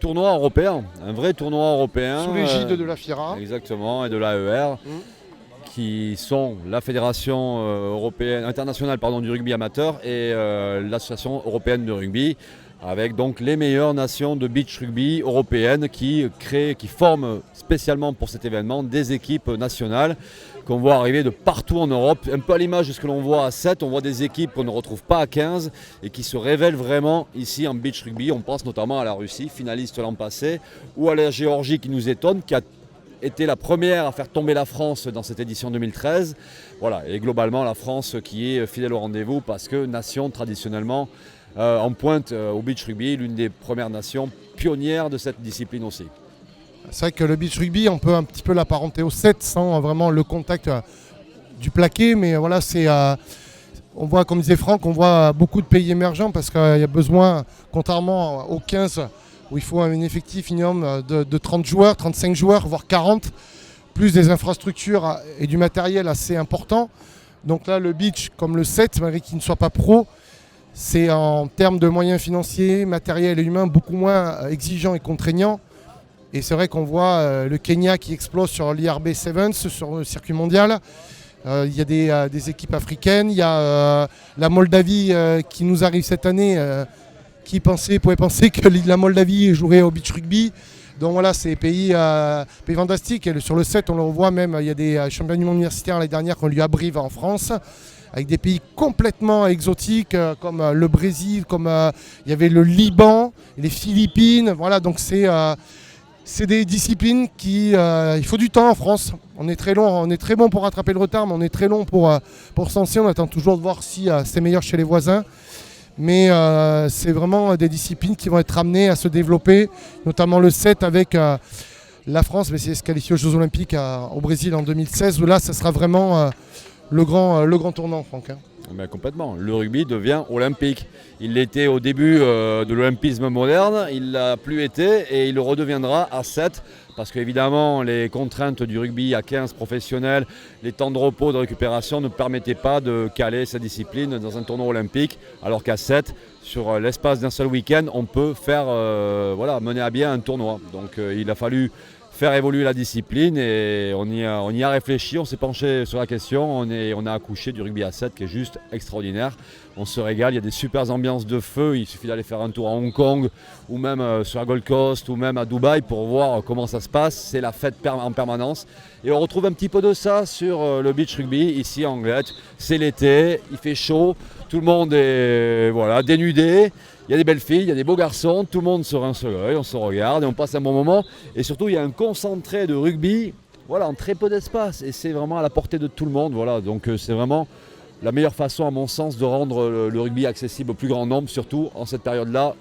tournoi européen, un vrai tournoi européen. Sous l'égide de la FIRA. Exactement, et de l'AER, qui sont la Fédération internationale du rugby amateur et l'Association européenne de rugby, avec donc les meilleures nations de beach rugby européennes qui forment spécialement pour cet événement des équipes nationales qu'on voit arriver de partout en Europe. Un peu à l'image de ce que l'on voit à 7, on voit des équipes qu'on ne retrouve pas à 15 et qui se révèlent vraiment ici en beach rugby. On pense notamment à la Russie, finaliste l'an passé, ou à la Géorgie qui nous étonne, qui a été la première à faire tomber la France dans cette édition 2013. Voilà, et globalement la France qui est fidèle au rendez-vous parce que nation traditionnellement en pointe au beach rugby, l'une des premières nations pionnières de cette discipline aussi. C'est vrai que le beach rugby, on peut un petit peu l'apparenter au 7 sans vraiment le contact du plaqué, mais voilà, on voit, comme disait Franck, on voit beaucoup de pays émergents parce qu'il y a besoin, contrairement au 15, où il faut un effectif minimum de 30 joueurs, 35 joueurs, voire 40, plus des infrastructures et du matériel assez important. Donc là, le beach, comme le 7, malgré qu'il ne soit pas pro, c'est en termes de moyens financiers, matériels et humains beaucoup moins exigeant et contraignant. Et c'est vrai qu'on voit le Kenya qui explose sur l'IRB Sevens, sur le circuit mondial. Il y a des équipes africaines. Il y a la Moldavie qui nous arrive cette année. Qui pouvait penser que la Moldavie jouerait au beach rugby. Donc voilà, c'est pays fantastiques. Et sur le 7, on le voit même, il y a des championnats du monde universitaire l'année dernière qu'on lui abrive en France, avec des pays complètement exotiques comme le Brésil, comme il y avait le Liban, les Philippines. Voilà, donc c'est des disciplines il faut du temps en France. On est très bon pour rattraper le retard, mais on est très long pour s'en sortir. On attend toujours de voir si c'est meilleur chez les voisins. Mais c'est vraiment des disciplines qui vont être amenées à se développer, notamment le 7 avec la France, mais c'est se qualifier aux Jeux Olympiques au Brésil en 2016, où là, ça sera vraiment le grand tournant, Franck. Ben complètement. Le rugby devient olympique. Il l'était au début de l'olympisme moderne, il l'a plus été et il le redeviendra à 7 parce qu'évidemment les contraintes du rugby à 15 professionnels, les temps de repos, de récupération ne permettaient pas de caler sa discipline dans un tournoi olympique alors qu'à 7, sur l'espace d'un seul week-end, on peut faire mener à bien un tournoi. Donc il a fallu faire évoluer la discipline et on y a réfléchi, on s'est penché sur la question, on a accouché du rugby à 7 qui est juste extraordinaire. On se régale, il y a des super ambiances de feu, il suffit d'aller faire un tour à Hong Kong ou même sur la Gold Coast ou même à Dubaï pour voir comment ça se passe. C'est la fête en permanence et on retrouve un petit peu de ça sur le beach rugby ici en Angleterre. C'est l'été, il fait chaud, tout le monde est dénudé. Il y a des belles filles, il y a des beaux garçons, tout le monde se rince l'œil, on se regarde et on passe un bon moment. Et surtout, il y a un concentré de rugby en très peu d'espace. Et c'est vraiment à la portée de tout le monde. Voilà. Donc c'est vraiment la meilleure façon, à mon sens, de rendre le rugby accessible au plus grand nombre, surtout en cette période-là,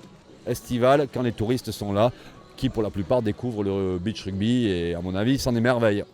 estivale, quand les touristes sont là, qui pour la plupart découvrent le beach rugby et à mon avis s'en émerveillent.